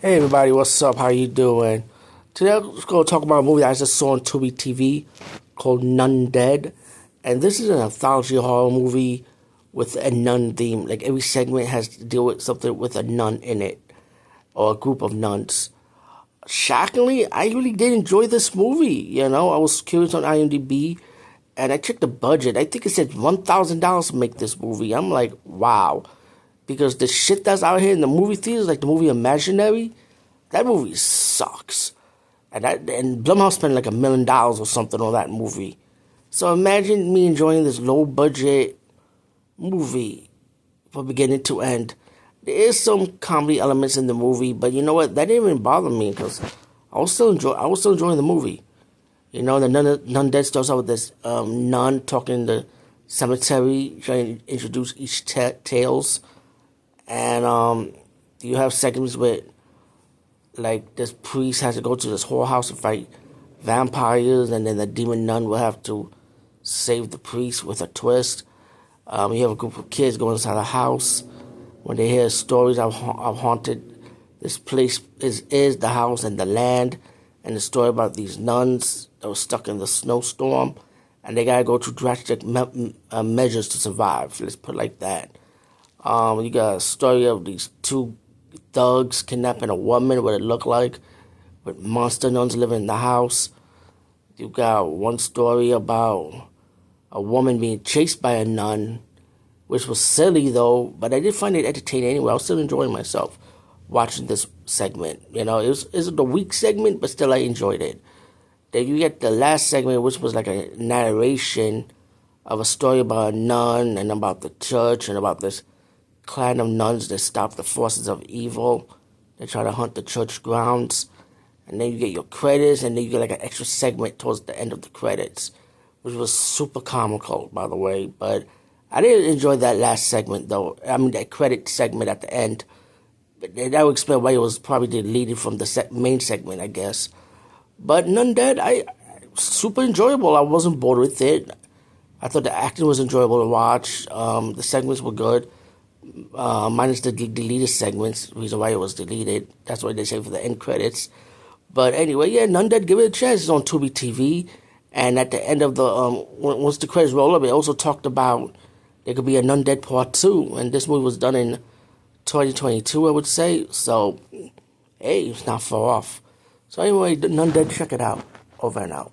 Hey everybody, what's up? How you doing? Today I'm just going to talk about a movie I just saw on Tubi TV called Nundead. And this is an anthology horror movie with a nun theme. Like every segment has to deal with something with a nun in it or a group of nuns. Shockingly, I really did enjoy this movie. I was curious on IMDb and I checked the budget. I think it said $1,000 to make this movie. I'm like, wow. Because the shit that's out here in the movie theaters, like the movie Imaginary, that movie sucks. And Blumhouse spent like $1 million or something on that movie. So imagine me enjoying this low budget movie from beginning to end. There is some comedy elements in the movie, but you know what? That didn't even bother me because I was still enjoying the movie. The Nundead starts out with this nun talking in the cemetery, trying to introduce each tales. And you have segments with, like, this priest has to go to this whorehouse to fight vampires, and then the demon nun will have to save the priest with a twist. You have a group of kids go inside a house. When they hear stories of haunted, this place is the house and the land, and the story about these nuns that were stuck in the snowstorm, and they gotta go through drastic measures to survive. Let's put it like that. You got a story of these two thugs kidnapping a woman, what it looked like, with monster nuns living in the house. You got one story about a woman being chased by a nun, which was silly though, but I did find it entertaining anyway. I was still enjoying myself watching this segment. It was the weak segment, but still I enjoyed it. Then you get the last segment, which was like a narration of a story about a nun and about the church and about this clan of nuns that stop the forces of evil. They try to hunt the church grounds. And then you get your credits, and then you get like an extra segment towards the end of the credits, which was super comical, by the way. But I did enjoy that last segment, though. I mean, that credit segment at the end. But that would explain why it was probably deleted from the main segment, I guess. But Nundead, super enjoyable. I wasn't bored with it. I thought the acting was enjoyable to watch. The segments were good. Minus the deleted segments, reason why it was deleted. That's what they say for the end credits. But anyway, yeah, Nundead, give it a chance. It's on Tubi TV. And at the end of the, once the credits roll up, it also talked about there could be a Nundead Part 2. And this movie was done in 2022, I would say. So, hey, it's not far off. So anyway, Nundead, check it out. Over and out.